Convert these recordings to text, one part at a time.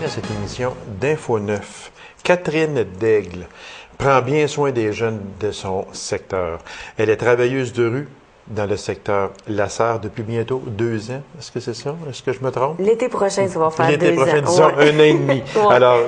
bienvenue à cette émission d'Info 9. Catherine Daigle prend bien soin des jeunes de son secteur. Elle est travailleuse de rue dans le secteur Lasserre depuis bientôt 2 ans. Est-ce que c'est ça? Est-ce que je me trompe? L'été prochain, ça va faire 2 ans. L'été prochain, disons ouais. 1 an et demi. Ouais. Alors,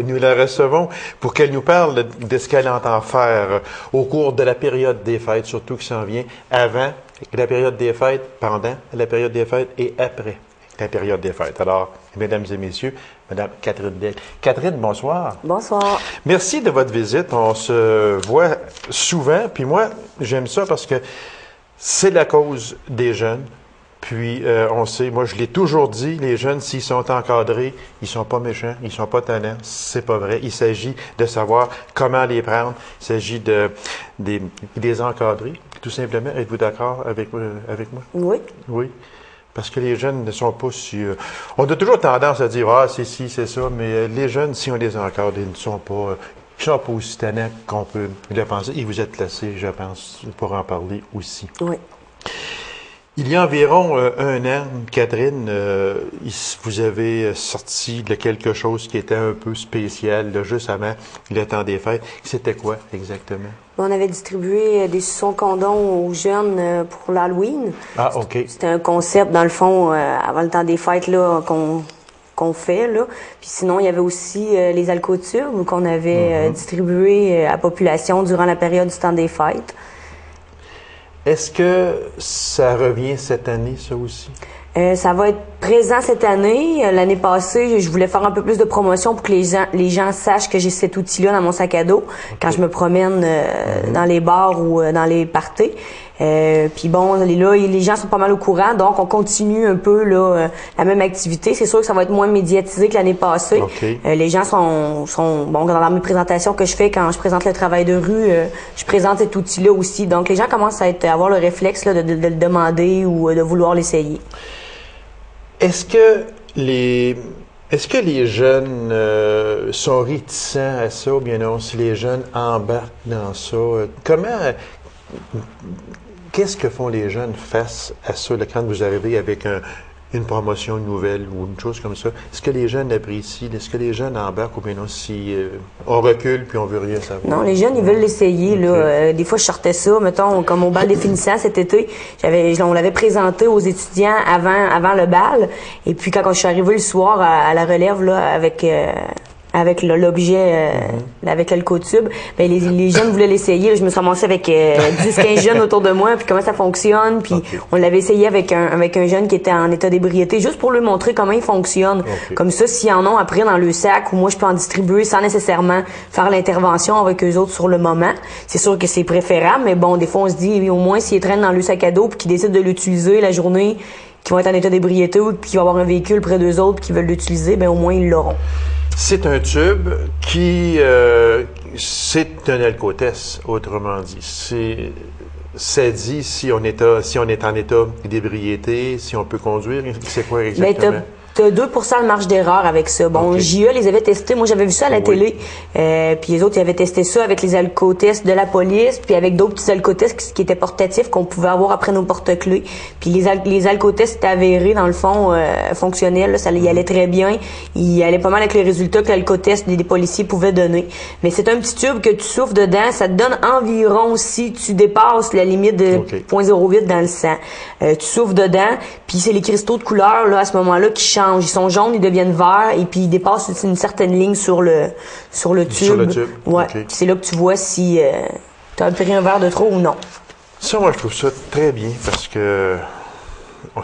nous la recevons pour qu'elle nous parle de ce qu'elle entend faire au cours de la période des fêtes, surtout qui s'en vient avant la période des fêtes, pendant la période des fêtes et après la période des fêtes. Alors, mesdames et messieurs, Madame Catherine Daigle. Catherine, bonsoir. Bonsoir. Merci de votre visite. On se voit souvent, puis moi, j'aime ça parce que c'est la cause des jeunes. Puis, on sait, moi, je l'ai toujours dit, les jeunes, s'ils sont encadrés, ils sont pas méchants, ils sont pas tannants. C'est pas vrai. Il s'agit de savoir comment les prendre. Il s'agit de les encadrer, tout simplement. Êtes-vous d'accord avec moi? Oui. Oui. Parce que les jeunes ne sont pas si... on a toujours tendance à dire « Ah, c'est ci, c'est ça », mais les jeunes, si on les encadre, ils ne sont pas... ils sont pas aussi tannants qu'on peut le penser. Et vous êtes placé, je pense, pour en parler aussi. Oui. Il y a environ 1 an, Catherine, vous avez sorti de quelque chose qui était un peu spécial, là, juste avant le temps des fêtes. C'était quoi exactement? On avait distribué des suçons condoms aux jeunes pour l'Halloween. Ah, OK. C'était un concept, dans le fond, avant le temps des fêtes, là, qu'on fait, là. Puis sinon, il y avait aussi les alcotubes qu'on avait distribués à la population durant la période du temps des fêtes. Est-ce que ça revient cette année, ça aussi? Ça va être présent cette année. L'année passée, je voulais faire un peu plus de promotion pour que les gens sachent que j'ai cet outil-là dans mon sac à dos quand je me promène dans les bars ou dans les parties. Puis bon, là, les gens sont pas mal au courant, donc on continue un peu là la même activité. C'est sûr que ça va être moins médiatisé que l'année passée. Okay. Les gens sont bon dans mes présentations que je fais quand je présente le travail de rue, je présente cet outil-là aussi. Donc les gens commencent à avoir le réflexe là, de le demander ou de vouloir l'essayer. Est-ce que les jeunes sont réticents à ça ou bien non? Si les jeunes embarquent dans ça, qu'est-ce que font les jeunes face à ça là, quand vous arrivez avec une promotion nouvelle ou une chose comme ça? Est-ce que les jeunes apprécient? Est-ce que les jeunes embarquent ou bien non si on recule puis on veut rien savoir? Non, les jeunes, ils veulent l'essayer. Okay. Là. Des fois, je sortais ça, mettons, comme au bal des finissants cet été. On l'avait présenté aux étudiants avant le bal. Et puis, quand je suis arrivée le soir à la relève là, avec l'objet, avec l'alcotube, ben les jeunes voulaient l'essayer. Je me suis ramassée avec 10-15 jeunes autour de moi, puis comment ça fonctionne. Puis on l'avait essayé avec un jeune qui était en état d'ébriété, juste pour lui montrer comment il fonctionne. Comme ça, s'ils en ont après dans le sac, ou moi je peux en distribuer sans nécessairement faire l'intervention avec eux autres sur le moment. C'est sûr que c'est préférable, mais bon, des fois on se dit, au moins s'ils traînent dans le sac à dos puis qu'ils décident de l'utiliser la journée, qui vont être en état d'ébriété ou qui vont avoir un véhicule près d'eux autres qui veulent l'utiliser, ben au moins ils l'auront. C'est un tube qui... c'est un alcotest, autrement dit. Ça dit si on est en état d'ébriété, si on peut conduire. C'est quoi exactement? T'as 2% de marge d'erreur avec ça. Bon, JE les avait testés. Moi, j'avais vu ça à la télé. Puis les autres, ils avaient testé ça avec les alcotests de la police, puis avec d'autres petits alcotests qui étaient portatifs qu'on pouvait avoir après nos porte-clés. Puis les alcotests étaient avérés, dans le fond, fonctionnels. Là, ça y allait très bien. Il allait pas mal avec les résultats que l'alcotest des policiers pouvaient donner. Mais c'est un petit tube que tu souffles dedans. Ça te donne environ, si tu dépasses la limite de 0,08 dans le sang. Tu souffles dedans, puis c'est les cristaux de couleur là à ce moment-là qui changent. Ils sont jaunes, ils deviennent verts et puis ils dépassent une certaine ligne sur le tube. Sur le tube. Ouais. C'est là que tu vois si tu as pris un verre de trop ou non. Ça, moi, je trouve ça très bien parce que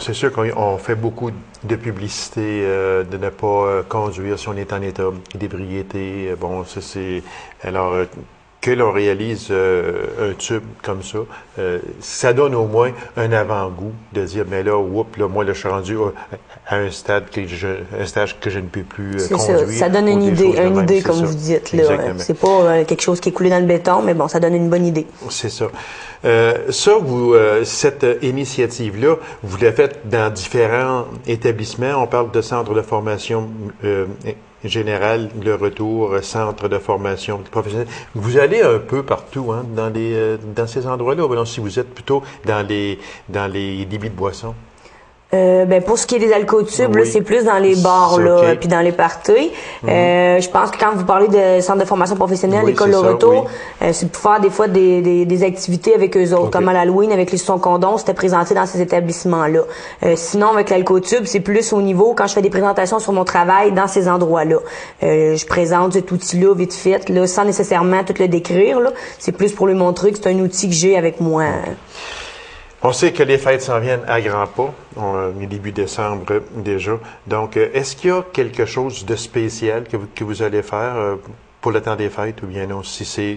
c'est sûr qu'on fait beaucoup de publicité de ne pas conduire si on est en état d'ébriété. Bon, ça c'est... Alors, que l'on réalise un tube comme ça, ça donne au moins un avant-goût de dire, mais là, moi, là, je suis rendu à un stade que je ne peux plus conduire. Ça donne une idée comme vous dites. Là. C'est pas quelque chose qui est coulé dans le béton, mais bon, ça donne une bonne idée. C'est ça. Cette initiative-là, vous l'avez faite dans différents établissements. On parle de centres de formation générale, le retour, centre de formation professionnelle. Vous allez un peu partout, hein, dans ces endroits-là, ou si vous êtes plutôt dans les débits de boissons? Pour ce qui est des alcotubes, là, Oui. c'est plus dans les bars, C'est là, OK. puis dans les parties. Je pense que quand vous parlez de centre de formation professionnelle, Oui, l'école c'est de ça, retour, oui. c'est pour faire des fois des activités avec eux autres. OK. Comme à l'Halloween, avec les sons condons, c'était présenté dans ces établissements-là. Sinon, avec l'alcotube, c'est plus au niveau, quand je fais des présentations sur mon travail dans ces endroits-là. Je présente cet outil-là vite fait, là, sans nécessairement tout le décrire, là. C'est plus pour lui montrer que c'est un outil que j'ai avec moi. On sait que les fêtes s'en viennent à grands pas. On est début décembre déjà. Donc, est-ce qu'il y a quelque chose de spécial que vous allez faire pour le temps des fêtes ou bien non, si c'est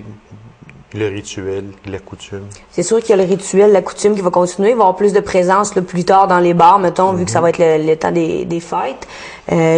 le rituel, la coutume? C'est sûr qu'il y a le rituel, la coutume qui va continuer. Il va y avoir plus de présence là, plus tard dans les bars, mettons, vu que ça va être le temps des fêtes.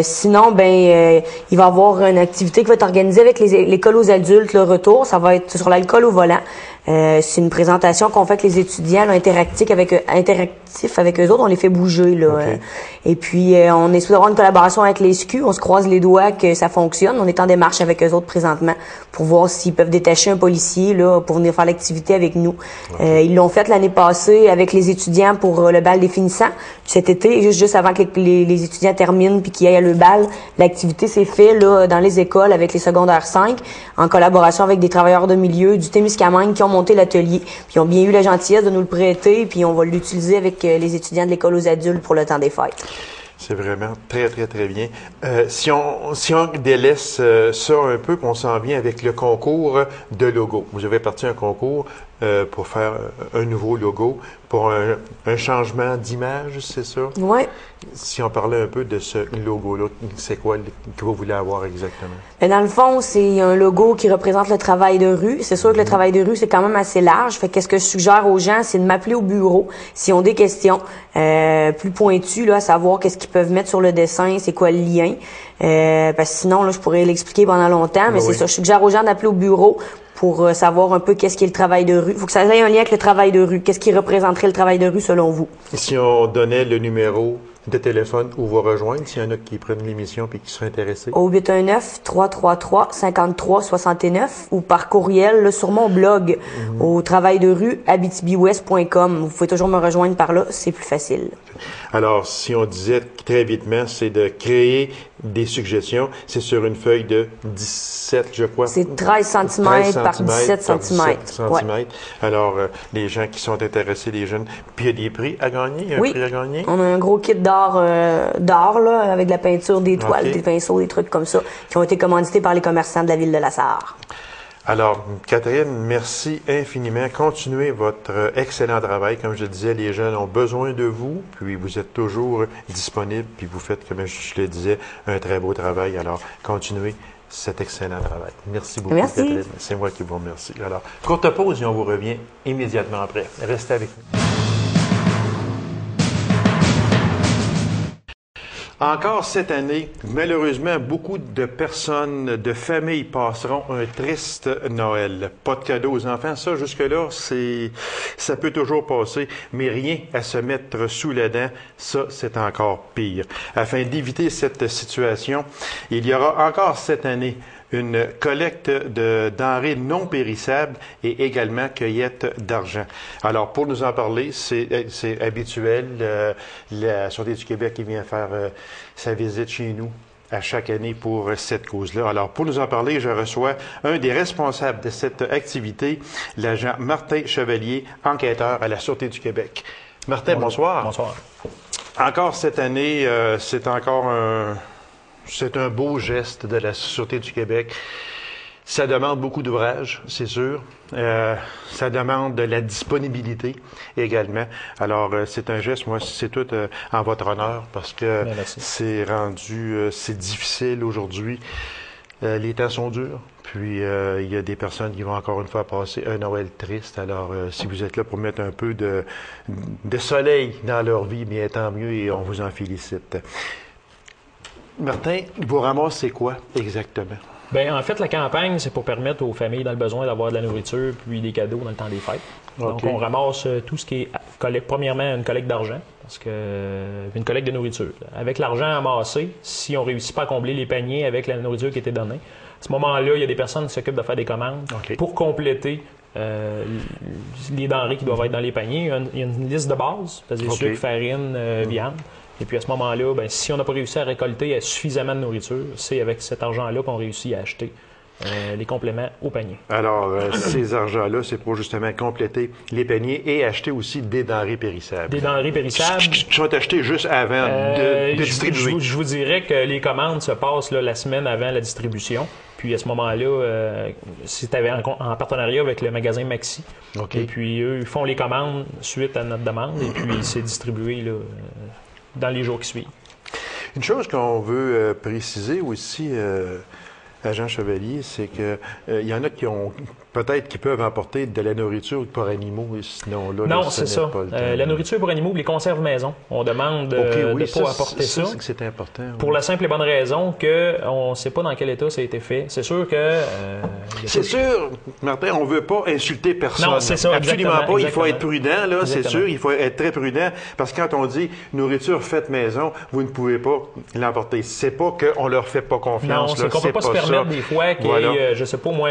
Sinon, il va y avoir une activité qui va être organisée avec l'école aux adultes, le retour. Ça va être sur l'alcool au volant. C'est une présentation qu'on fait avec les étudiants, là, interactif avec eux autres. On les fait bouger, là. Okay. Et puis, on est supposé avoir une collaboration avec les SQ. On se croise les doigts que ça fonctionne. On est en démarche avec eux autres présentement pour voir s'ils peuvent détacher un policier, là, pour venir faire l'activité avec nous. Okay. Ils l'ont fait l'année passée avec les étudiants pour le bal des finissants. Cet été, juste avant que les étudiants terminent puis qu'ils aillent à le bal, l'activité s'est faite, là, dans les écoles avec les secondaires 5, en collaboration avec des travailleurs de milieu du Témiscamingue qui ont monté l'atelier. Puis ils ont bien eu la gentillesse de nous le prêter, puis on va l'utiliser avec les étudiants de l'école aux adultes pour le temps des fêtes. C'est vraiment très, très, très bien. Si on délaisse ça un peu, qu'on s'en vient avec le concours de logo. Vous avez parti un concours pour faire un nouveau logo, pour un changement d'image, c'est ça? Oui. Si on parlait un peu de ce logo-là, c'est quoi que vous voulez avoir exactement? Dans le fond, c'est un logo qui représente le travail de rue. C'est sûr que le travail de rue, c'est quand même assez large. Fait qu'est-ce que je suggère aux gens, c'est de m'appeler au bureau s'ils ont des questions plus pointues, là, à savoir qu'est-ce qu'ils peuvent mettre sur le dessin, c'est quoi le lien. Parce que sinon, là, je pourrais l'expliquer pendant longtemps, mais c'est ça. Je suggère aux gens d'appeler au bureau pour savoir un peu qu'est-ce qui est le travail de rue. Il faut que ça ait un lien avec le travail de rue. Qu'est-ce qui représenterait le travail de rue selon vous? Si on donnait le numéro de téléphone où vous rejoindre, s'il y en a qui prennent l'émission et qui seraient intéressés? Au 819-333-5369 ou par courriel là, sur mon blog au travail de rue abitibiouest.com. Vous pouvez toujours me rejoindre par là, c'est plus facile. Alors, si on disait très vitement, c'est de créer des suggestions. C'est sur une feuille de 17, je crois. C'est 13 cm par 17 cm. Ouais. Alors, les gens qui sont intéressés, les jeunes. Puis il y a des prix à gagner? Un prix à gagner? On a un gros kit d'art là, avec de la peinture, des toiles, des pinceaux, des trucs comme ça, qui ont été commandités par les commerçants de la ville de La Sarre. Alors, Catherine, merci infiniment. Continuez votre excellent travail. Comme je le disais, les jeunes ont besoin de vous, puis vous êtes toujours disponible, puis vous faites, comme je le disais, un très beau travail. Alors, continuez cet excellent travail. Merci beaucoup, Catherine. C'est moi qui vous remercie. Alors, courte pause et on vous revient immédiatement après. Restez avec nous. Encore cette année, malheureusement, beaucoup de personnes, de familles passeront un triste Noël. Pas de cadeaux aux enfants, ça jusque-là, ça peut toujours passer, mais rien à se mettre sous la dent, ça c'est encore pire. Afin d'éviter cette situation, il y aura encore cette année une collecte de denrées non périssables et également cueillette d'argent. Alors, pour nous en parler, c'est habituel. La Sûreté du Québec qui vient faire sa visite chez nous à chaque année pour cette cause-là. Alors, pour nous en parler, je reçois un des responsables de cette activité, l'agent Martin Chevalier, enquêteur à la Sûreté du Québec. Martin, bonsoir. Bonsoir. Encore cette année, c'est un beau geste de la Sûreté du Québec. Ça demande beaucoup d'ouvrage, c'est sûr. Ça demande de la disponibilité également. Alors, c'est un geste, moi, c'est tout en votre honneur parce que c'est difficile aujourd'hui. Les temps sont durs. Puis, il y a des personnes qui vont encore une fois passer un Noël triste. Alors, si vous êtes là pour mettre un peu de soleil dans leur vie, bien tant mieux et on vous en félicite. Martin, vos ramasses, c'est quoi exactement? Bien, en fait, la campagne, c'est pour permettre aux familles dans le besoin d'avoir de la nourriture puis des cadeaux dans le temps des fêtes. Okay. Donc, on ramasse tout ce qui est, premièrement, une collecte d'argent, parce que une collecte de nourriture. Avec l'argent amassé, si on ne réussit pas à combler les paniers avec la nourriture qui était donnée, à ce moment-là, il y a des personnes qui s'occupent de faire des commandes pour compléter les denrées qui doivent être dans les paniers. Il y a une liste de base, c'est-à-dire sucre, farine, viande. Et puis à ce moment-là, ben, si on n'a pas réussi à récolter suffisamment de nourriture, c'est avec cet argent-là qu'on réussit à acheter les compléments au panier. Alors, ces argents-là, c'est pour justement compléter les paniers et acheter aussi des denrées périssables. Des denrées périssables. Qui sont achetées juste avant de distribuer. Je vous dirais que les commandes se passent là, la semaine avant la distribution. Puis à ce moment-là, c'est en partenariat avec le magasin Maxi. Okay. Et puis eux, ils font les commandes suite à notre demande. Et puis c'est distribué là, dans les jours qui suivent. Une chose qu'on veut préciser aussi, Agent Chevalier, c'est que il y en a qui ont peut-être qui peuvent apporter de la nourriture pour animaux, et sinon là, non, là, c'est ça. La nourriture pour animaux, les conserves maison, on demande de ne pas apporter ça. C'est important. Pour la simple et bonne raison qu'on ne sait pas dans quel état ça a été fait. C'est sûr que... c'est sûr, Martin, on ne veut pas insulter personne. Non, c'est ça, absolument pas. Exactement. Il faut être prudent, là, c'est sûr. Il faut être très prudent, parce que quand on dit nourriture faite maison, vous ne pouvez pas l'emporter. C'est pas qu'on leur fait pas confiance. Non, c'est qu'on ne peut pas se permettre des fois qu'il y ait, je sais pas moi...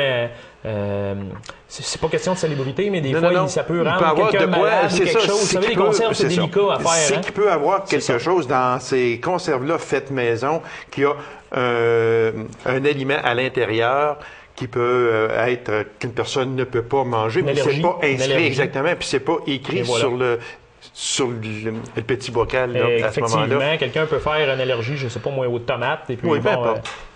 c'est pas question de salubrité, mais des fois, ça peut rendre quelqu'un malade ou quelque chose. Vous savez, les conserves, c'est délicat à faire. C'est qu'il peut avoir quelque chose dans ces conserves-là faites maison qui a un aliment à l'intérieur qui peut être qu'une personne ne peut pas manger, mais c'est pas inscrit exactement, puis c'est pas écrit sur le petit bocal là, à ce moment-là. Effectivement, quelqu'un peut faire une allergie, je ne sais pas moi, aux tomates, et puis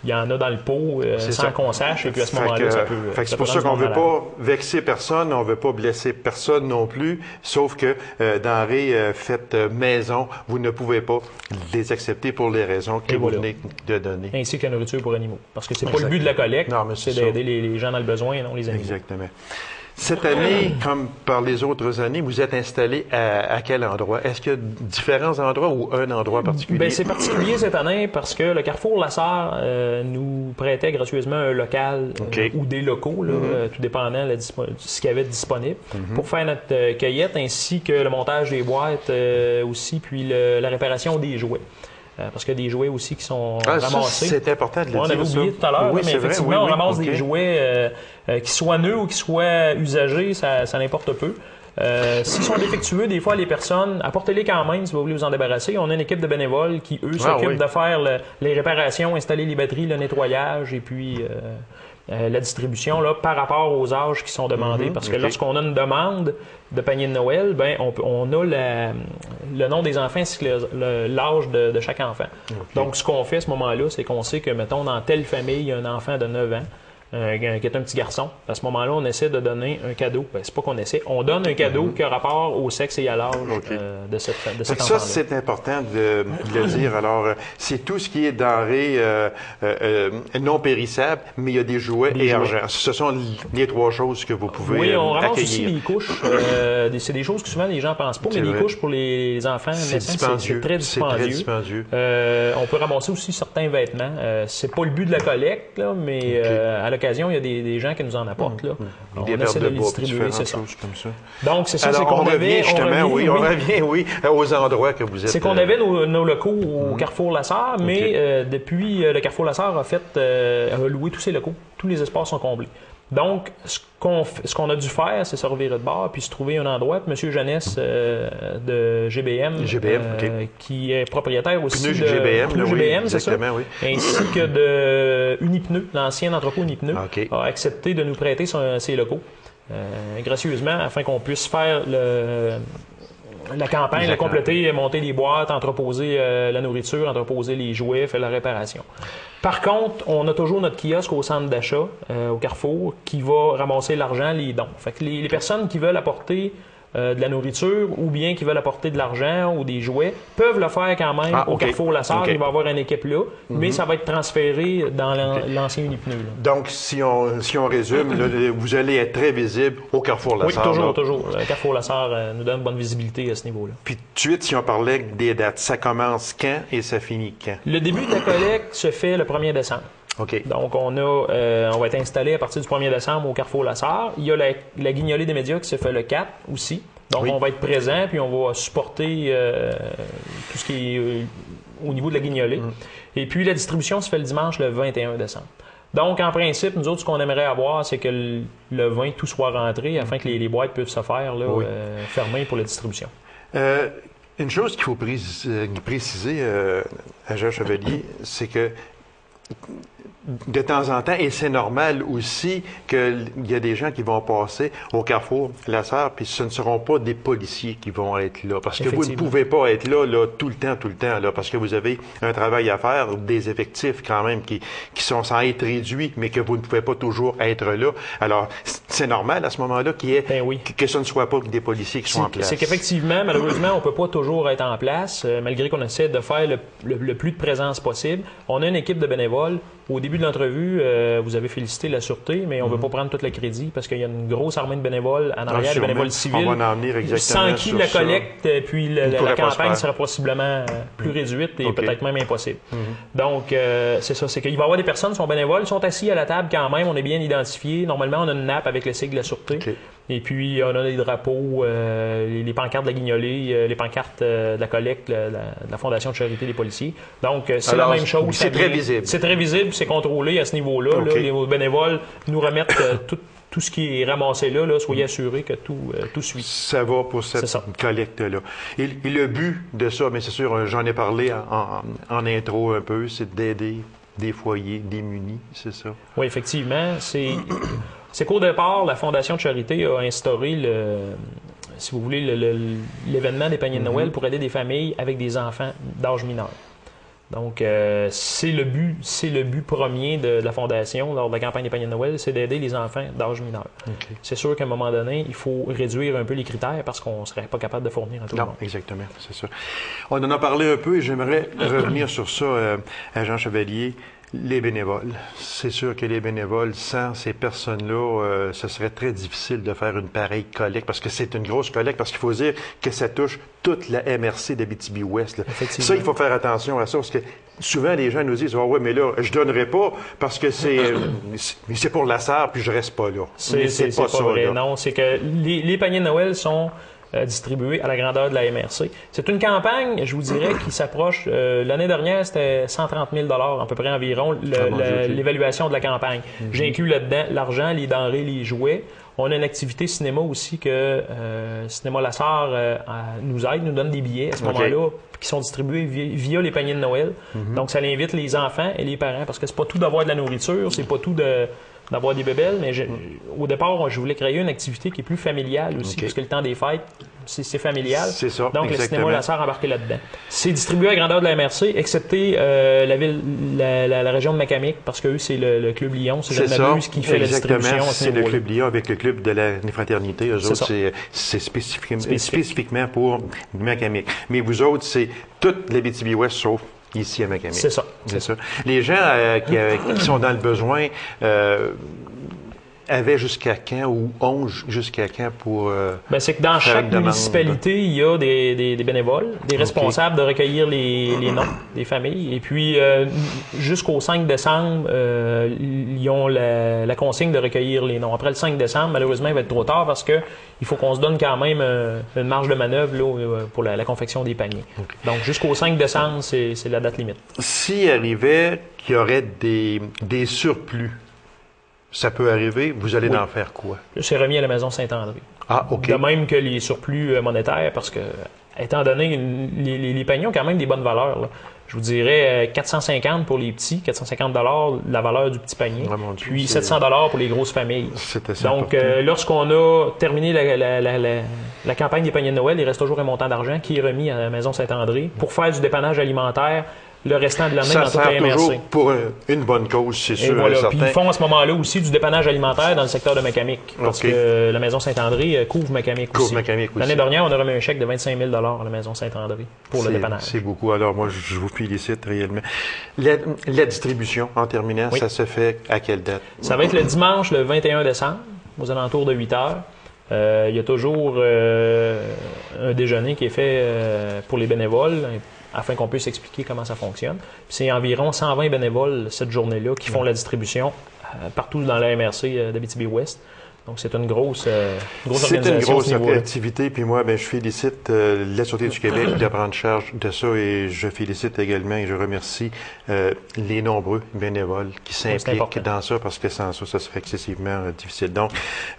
il y en a dans le pot sans qu'on sache, et puis à ce moment-là, ça peut... C'est pour ça qu'on ne veut pas vexer personne, on ne veut pas blesser personne non plus, sauf que denrées faites maison, vous ne pouvez pas les accepter pour les raisons que vous venez de donner. Ainsi que la nourriture pour animaux. Parce que c'est pas le but de la collecte, c'est d'aider les gens dans le besoin et non les animaux. Exactement. Cette année, comme par les autres années, vous êtes installé à quel endroit? Est-ce qu'il y a différents endroits ou un endroit particulier? Bien, c'est particulier cette année parce que le Carrefour La Sarre nous prêtait gracieusement un local ou des locaux, là, tout dépendant de ce qu'il y avait de disponible, pour faire notre cueillette ainsi que le montage des boîtes aussi, puis la réparation des jouets. Parce qu'il y a des jouets aussi qui sont ramassés. C'est important de le dire. On avait oublié tout à l'heure, mais effectivement, on ramasse des jouets qui soient neufs ou qui soient usagés, ça n'importe peu. S'ils sont défectueux, des fois, les personnes, apportez-les quand même si vous voulez vous en débarrasser. On a une équipe de bénévoles qui, eux, s'occupent de faire les réparations, installer les batteries, le nettoyage et puis la distribution là, par rapport aux âges qui sont demandés. Parce que lorsqu'on a une demande de panier de Noël, ben, on a le nom des enfants ainsi que l'âge de chaque enfant. Donc, ce qu'on fait à ce moment-là, c'est qu'on sait que, mettons, dans telle famille, il y a un enfant de 9 ans qui est un petit garçon. À ce moment-là, on essaie de donner un cadeau. Ben, c'est pas qu'on essaie. On donne un cadeau qui a rapport au sexe et à l'âge de cet enfant-là. Ça, c'est important de le dire. Alors, c'est tout ce qui est denrées non périssables, mais il y a des jouets et argent. Ce sont les trois choses que vous pouvez accueillir. Oui, on ramasse aussi les couches. C'est des choses que souvent les gens ne pensent pas, mais les couches pour les enfants, c'est très dispendieux. On peut ramasser aussi certains vêtements. C'est pas le but de la collecte, là, mais à l'occasion, il y a des gens qui nous en apportent. Là. On essaie de les distribuer, c'est ça. Comme ça. Donc, c'est ça, c'est qu'on avait... On revient aux endroits que vous êtes... C'est qu'on avait nos locaux au Carrefour La Sarre, mais depuis, le Carrefour La Sarre a loué tous ses locaux. Tous les espaces sont comblés. Donc, ce qu'on a dû faire, c'est se revirer de bord puis se trouver un endroit. Puis M. Jeunesse de GBM, qui est propriétaire aussi de GBM, c'est ça, ainsi que de Unipneu, l'ancien entrepôt Unipneu, a accepté de nous prêter ses locaux gracieusement afin qu'on puisse faire la campagne, la compléter, monter les boîtes, entreposer la nourriture, entreposer les jouets, faire la réparation. Par contre, on a toujours notre kiosque au centre d'achat, au Carrefour, qui va ramasser l'argent, les dons. Fait que les personnes qui veulent apporter de la nourriture ou bien qui veulent apporter de l'argent ou des jouets peuvent le faire quand même au Carrefour La Sarre. Il va y avoir une équipe là, mais ça va être transféré dans l'ancien Unipneu. Donc, si on résume, là, vous allez être très visible au Carrefour La Sarre. Oui, toujours. Le Carrefour La Sarre nous donne une bonne visibilité à ce niveau-là. Puis tout de suite, si on parlait des dates, ça commence quand et ça finit quand? Le début de la collecte se fait le 1er décembre. Donc, on va être installé à partir du 1er décembre au Carrefour La Sarre. Il y a la guignolée des médias qui se fait le 4 aussi. Donc, on va être présent puis on va supporter tout ce qui est au niveau de la guignolée. Et puis, la distribution se fait le dimanche le 21 décembre. Donc, en principe, nous autres, ce qu'on aimerait avoir, c'est que le vin, tout soit rentré afin que les boîtes peuvent se faire là, fermées pour la distribution. Une chose qu'il faut préciser à Jean Chevalier, c'est que de temps en temps, et c'est normal aussi qu'il y a des gens qui vont passer au carrefour La Sarre, puis ce ne seront pas des policiers qui vont être là, parce que vous ne pouvez pas être là tout le temps, là, parce que vous avez un travail à faire, des effectifs quand même qui sont sans être réduits, mais que vous ne pouvez pas toujours être là. Alors, c'est normal à ce moment-là que ce ne soit pas des policiers qui soient en place. C'est qu'effectivement, malheureusement, on ne peut pas toujours être en place, malgré qu'on essaie de faire le plus de présence possible. On a une équipe de bénévoles. Au début de l'entrevue, vous avez félicité la Sûreté, mais on ne veut pas prendre tout le crédit parce qu'il y a une grosse armée de bénévoles en arrière, des bénévoles civils, on va en venir exactement sans qui la collecte puis la campagne sera possiblement plus réduite et peut-être même impossible. Donc, c'est ça, c'est qu'il va y avoir des personnes qui sont bénévoles, sont assis à la table quand même, on est bien identifiés. Normalement, on a une nappe avec le sigle de la Sûreté. Et puis, on a des drapeaux, les pancartes de la Guignolée, les pancartes de la collecte, de la Fondation de charité des policiers. Donc, c'est la même chose. C'est très visible. C'est très visible, c'est contrôlé à ce niveau-là. Là, les bénévoles nous remettent tout ce qui est ramassé là. Soyez assurés que tout suit. Ça va pour cette collecte-là. Et le but de ça, mais c'est sûr, j'en ai parlé en intro un peu, c'est d'aider des foyers démunis, c'est ça? Oui, effectivement. C'est qu'au départ, la Fondation de charité a instauré si vous voulez, l'événement des paniers de Noël pour aider des familles avec des enfants d'âge mineur. Donc, c'est le but premier de la Fondation lors de la campagne des paniers de Noël, c'est d'aider les enfants d'âge mineur. C'est sûr qu'à un moment donné, il faut réduire un peu les critères parce qu'on ne serait pas capable de fournir à tout le monde. Exactement, c'est ça. On en a parlé un peu et j'aimerais revenir sur ça à Jean Chevalier. Les bénévoles. C'est sûr que les bénévoles, sans ces personnes-là, ce serait très difficile de faire une pareille collecte, parce que c'est une grosse collecte, parce qu'il faut dire que ça touche toute la MRC d'Abitibi-Ouest. Ça, il faut faire attention à ça, parce que souvent, les gens nous disent « Ah ouais, mais là, je donnerai pas, parce que c'est pour la Sarre, puis je reste pas là. » C'est pas ça, vrai. Là. Non, c'est que les paniers de Noël sont distribués à la grandeur de la MRC. C'est une campagne, je vous dirais, qui s'approche. L'année dernière, c'était 130 000 à peu près environ, l'évaluation de la campagne. J'ai inclus là-dedans l'argent, les denrées, les jouets. On a une activité cinéma aussi que Cinéma La Sarre nous aide, nous donne des billets à ce moment-là qui sont distribués via les paniers de Noël. Donc, ça invite les enfants et les parents parce que c'est pas tout d'avoir de la nourriture, c'est pas tout d'avoir des bébelles, mais au départ, je voulais créer une activité qui est plus familiale aussi, parce que le temps des fêtes, c'est familial. C'est ça, donc, exactement. Le cinéma La Sarre embarqué là-dedans. C'est distribué à grandeur de la MRC, excepté la région de Macamic, parce que eux, c'est le Club Lyon, c'est Jeanne-Mabuse qui fait la distribution. C'est le Club Lyon avec le Club de la Fraternité. Eux autres, c'est spécifiquement pour Macamic. Mais vous autres, c'est toute l'Abitibi-Ouest sauf ici à Macamic. C'est ça. Les gens qui sont dans le besoin avaient jusqu'à quand ou ont jusqu'à quand pour c'est que dans chaque municipalité, il y a des bénévoles, des responsables de recueillir les noms des familles. Et puis, jusqu'au 5 décembre, ils ont la consigne de recueillir les noms. Après le 5 décembre, malheureusement, il va être trop tard parce que il faut qu'on se donne quand même une marge de manœuvre là, pour la confection des paniers. Donc, jusqu'au 5 décembre, c'est la date limite. S'il arrivait qu'il y aurait des surplus, ça peut arriver, vous allez en faire quoi? C'est remis à la Maison Saint-André. Ah, OK. De même que les surplus monétaires, parce que, étant donné, les paniers ont quand même des bonnes valeurs. Là. Je vous dirais 450 pour les petits, 450 la valeur du petit panier, puis 700 pour les grosses familles. Donc, lorsqu'on a terminé la campagne des paniers de Noël, il reste toujours un montant d'argent qui est remis à la Maison Saint-André pour faire du dépannage alimentaire le restant de l'année dans toute la MRC. Ça sert toujours pour une bonne cause, c'est sûr. Voilà. Puis ils font à ce moment-là aussi du dépannage alimentaire dans le secteur de Macamic, parce que la Maison Saint-André couvre Macamic aussi. L'année dernière, on a remis un chèque de 25 000 à la Maison Saint-André pour le dépannage. C'est beaucoup. Alors moi, je vous félicite réellement. La distribution, en terminant, ça se fait à quelle date? Ça va être le dimanche, le 21 décembre, aux alentours de 8 heures. Il y a toujours un déjeuner qui est fait pour les bénévoles, afin qu'on puisse expliquer comment ça fonctionne. C'est environ 120 bénévoles cette journée-là qui font la distribution partout dans la MRC d'Abitibi-Ouest. Donc, c'est une grosse C'est organisation. une grosse à ce niveau-là. activité. Puis moi, je félicite la Sûreté du Québec de prendre charge de ça et je félicite également et je remercie les nombreux bénévoles qui s'impliquent dans ça parce que sans ça, ça serait excessivement difficile. Donc,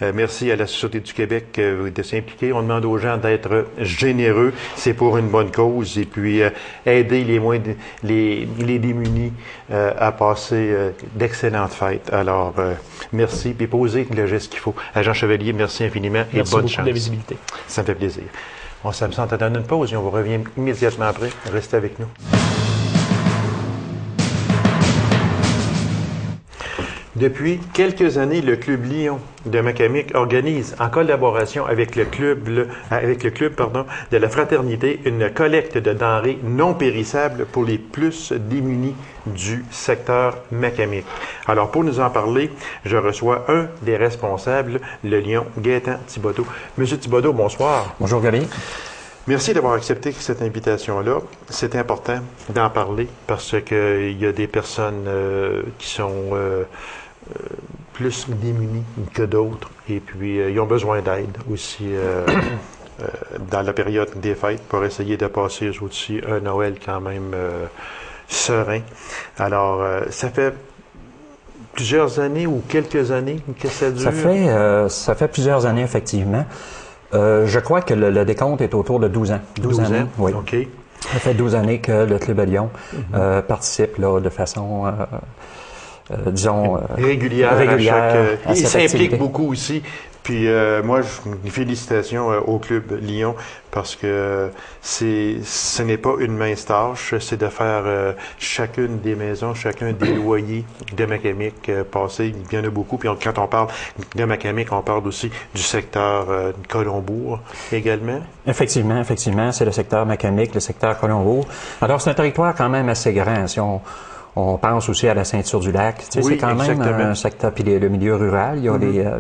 merci à la Sûreté du Québec de s'impliquer. On demande aux gens d'être généreux. C'est pour une bonne cause et puis aider les démunis à passer d'excellentes fêtes. Alors, merci. Puis posez le geste qu'il faut. Agent Chevalier, merci infiniment et Merci bonne beaucoup chance. de la visibilité. Ça me fait plaisir. On s'absente à donner une pause et on vous revient immédiatement après. Restez avec nous. Depuis quelques années, le Club Lion de Macamic organise, en collaboration avec le club de la Fraternité, une collecte de denrées non périssables pour les plus démunis du secteur Macamic. Alors, pour nous en parler, je reçois un des responsables, le Lion Gaétan Thibodeau. Monsieur Thibodeau, bonsoir. Bonjour, Gabi. Merci d'avoir accepté cette invitation-là. C'est important d'en parler parce qu'il y a des personnes qui sont plus démunis que d'autres et puis ils ont besoin d'aide aussi dans la période des fêtes pour essayer de passer aussi un Noël quand même serein. Alors, ça fait plusieurs années ou quelques années que ça dure? Ça fait plusieurs années, effectivement. Je crois que le décompte est autour de 12 ans. 12 années, oui. OK. Ça fait 12 années que le Club Lion participe là, de façon, disons, régulière. à il cette s'implique activité. beaucoup aussi. Puis moi, félicitations au Club Lion parce que ce n'est pas une mince tâche, c'est de faire chacune des maisons, chacun des loyers de Macamic passer. Il y en a beaucoup. Puis quand on parle de Macamic, on parle aussi du secteur de Colombourg également. Effectivement, c'est le secteur Macamic, le secteur Colombourg. Alors, c'est un territoire quand même assez grand. Si on pense aussi à la ceinture du lac. Tu sais, Oui, c'est quand même un secteur, puis le milieu rural, il y a,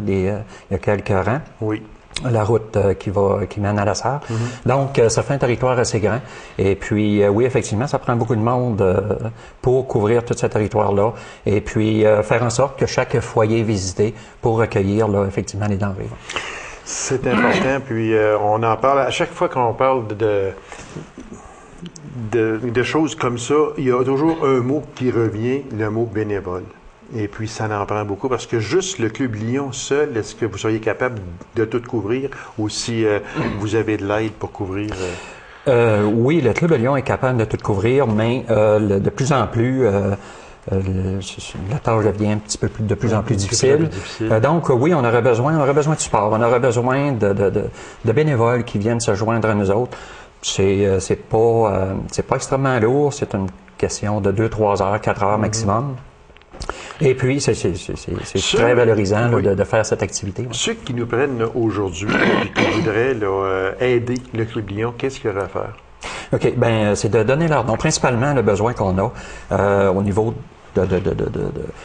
il y a quelques rangs. Oui. La route qui mène à la Sarre. Donc, ça fait un territoire assez grand. Et puis, oui, effectivement, ça prend beaucoup de monde pour couvrir tout ce territoire-là. Et puis, faire en sorte que chaque foyer est visité pour recueillir, là, effectivement, les denrées. C'est important. Puis, on en parle à chaque fois qu'on parle de choses comme ça, il y a toujours un mot qui revient, le mot bénévole. Et puis, ça en prend beaucoup parce que juste le Club Lion seul, est-ce que vous seriez capable de tout couvrir ou si vous avez de l'aide pour couvrir? Oui, le Club Lion est capable de tout couvrir, mais de plus en plus, la tâche devient un petit peu de plus en plus difficile. Donc, oui, on aurait besoin de support, on aurait besoin de bénévoles qui viennent se joindre à nous autres. C'est pas extrêmement lourd, c'est une question de 2, 3 heures, 4 heures maximum. Et puis, c'est très valorisant là, de faire cette activité. Ouais. Ceux qui nous prennent aujourd'hui et qui voudraient là, aider le Club Lion, qu'est-ce qu'il y aurait à faire? OK, c'est de donner leur nom. Principalement, le besoin qu'on a au niveau de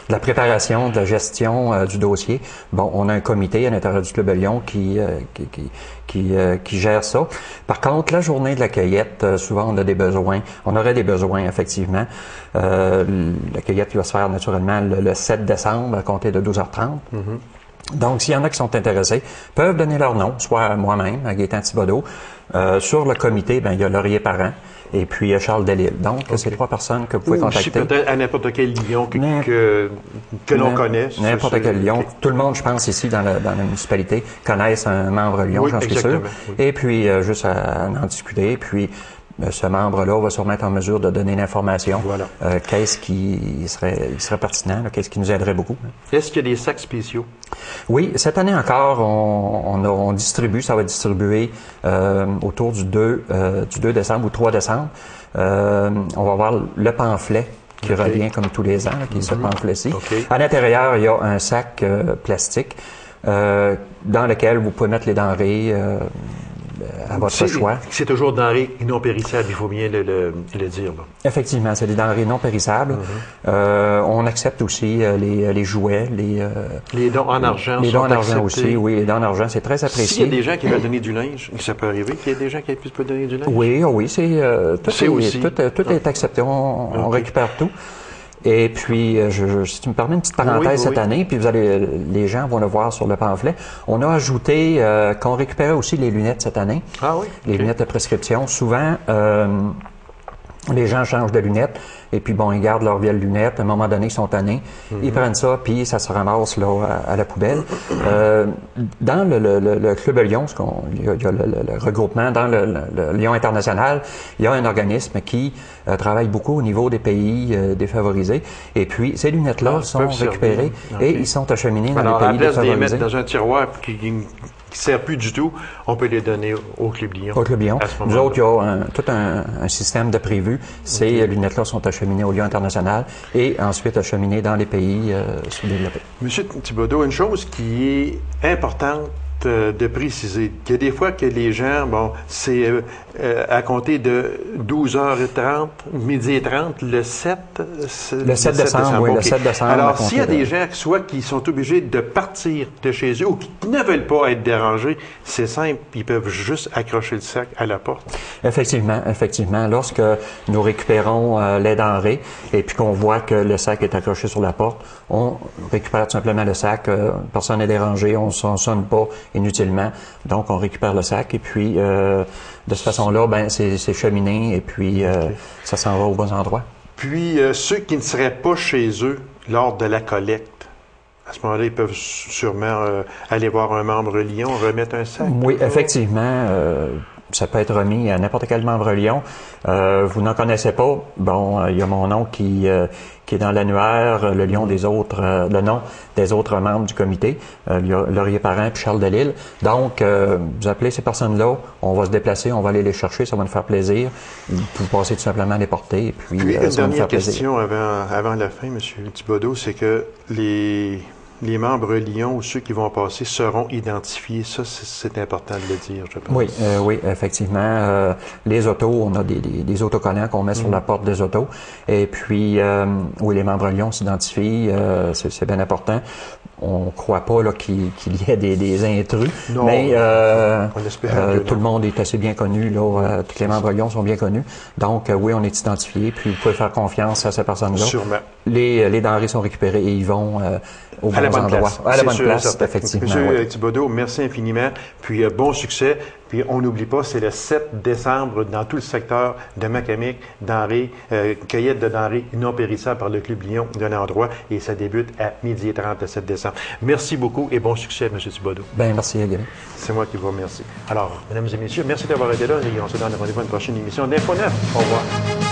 la préparation, de la gestion du dossier. Bon, on a un comité à l'intérieur du Club Lion qui gère ça. Par contre, la journée de la cueillette, souvent on a des besoins. On aurait des besoins, effectivement. La cueillette qui va se faire naturellement le 7 décembre à compter de 12h30. Donc, s'il y en a qui sont intéressés, peuvent donner leur nom, soit moi-même, à Gaétan Thibodeau. Sur le comité, il y a Laurier Parent et puis Charles Delisle. Donc, c'est 3 personnes que vous pouvez contacter. Peut-être à n'importe quel lion que l'on connaît. N'importe quel lion. Okay. Tout le monde, je pense, ici, dans la municipalité, connaissent un membre lion, j'en suis sûr. Oui. Et puis, juste à en discuter. Puis, ce membre-là va se remettre en mesure de donner l'information. Voilà. Qu'est-ce qui serait pertinent, qu'est-ce qui nous aiderait beaucoup. Est-ce qu'il y a des sacs spéciaux? Oui, cette année encore, on distribue, ça va être distribué autour du 2 décembre ou 3 décembre. On va avoir le pamphlet qui revient comme tous les ans, qui est ce pamphlet-ci. À l'intérieur, il y a un sac plastique dans lequel vous pouvez mettre les denrées à votre choix. C'est toujours denrées non périssables, il faut bien le dire. Là. Effectivement, c'est des denrées non périssables. On accepte aussi les jouets, les dons en argent. Les dons en argent aussi, oui, les dons en argent, c'est très apprécié. S'il y a des gens qui veulent donner du linge, ça peut arriver qu'il y ait des gens qui puissent donner du linge? Oui, tout est accepté, on récupère tout. Et puis, si tu me permets une petite parenthèse cette année, puis les gens vont le voir sur le pamphlet, on a ajouté qu'on récupérait aussi les lunettes cette année. Ah oui? Les lunettes de prescription. Souvent, les gens changent de lunettes et puis bon, ils gardent leurs vieilles lunettes. À un moment donné, ils sont tannés. Ils prennent ça, puis ça se ramasse là à la poubelle. Dans le Club Lyon, il y a le regroupement, dans le Lyon international, il y a un organisme qui travaille beaucoup au niveau des pays défavorisés. Et puis, ces lunettes-là sont récupérées et ils sont acheminés dans les pays défavorisés. À la place de les mettre dans un tiroir qui ne sert plus du tout, on peut les donner au Club Lyon. Au Club Lyon. Nous autres, il y a tout un système de prévu. Ces lunettes-là sont acheminées au Lyon international et ensuite acheminées dans les pays sous-développés. Monsieur Thibodeau, une chose qui est importante de préciser, qu'il y a des fois que les gens, bon, c'est à compter de 12h30, midi et 30, le 7 décembre. Oui, okay. Le 7 décembre. Alors, s'il y a des gens, soit qui sont obligés de partir de chez eux ou qui ne veulent pas être dérangés, c'est simple, ils peuvent juste accrocher le sac à la porte. Effectivement. Lorsque nous récupérons les denrées et puis qu'on voit que le sac est accroché sur la porte, on récupère tout simplement le sac. Personne n'est dérangé, on ne sonne pas inutilement. Donc, on récupère le sac et puis, de cette façon-là, ben c'est cheminé et puis ça s'en va aux bons endroits. Puis, ceux qui ne seraient pas chez eux lors de la collecte, à ce moment-là, ils peuvent sûrement aller voir un membre Lyon, remettre un sac. Oui, effectivement. Ça peut être remis à n'importe quel membre Lyon. Vous n'en connaissez pas. Bon, il y a mon nom qui est dans l'annuaire, le nom des autres membres du comité, Laurier Parent puis Charles Delisle. Donc, vous appelez ces personnes-là, on va se déplacer, on va aller les chercher, ça va nous faire plaisir. Vous passez tout simplement à les porter. Et puis, une ça va nous dernière faire question avant la fin, M. Thibodeau, c'est que les membres Lyon ou ceux qui vont passer seront identifiés. Ça, c'est important de le dire, je pense. Oui, effectivement. Les autos, on a des autocollants qu'on met sur la porte des autos. Et puis, oui, les membres Lyon s'identifient. C'est bien important. On ne croit pas qu'il y ait des intrus. Non, mais on espère tout le monde est assez bien connu. Tous les membres Lyon sont bien connus. Donc, oui, on est identifié. Puis, vous pouvez faire confiance à ces personnes-là. Sûrement. Les denrées sont récupérées et ils vont au bon endroit. À la bonne place, effectivement. Monsieur Thibodeau, merci infiniment. Puis bon succès. Puis on n'oublie pas, c'est le 7 décembre dans tout le secteur de Macamic, denrées, cueillette de denrées non périssables par le Club Lyon d'un endroit. Et ça débute à 12h30 le 7 décembre. Merci beaucoup et bon succès, M. Thibodeau. Bien, merci, Gary. C'est moi qui vous remercie. Alors, mesdames et messieurs, merci d'avoir été là et on se donne rendez-vous à une prochaine émission d'Info 9. Au revoir.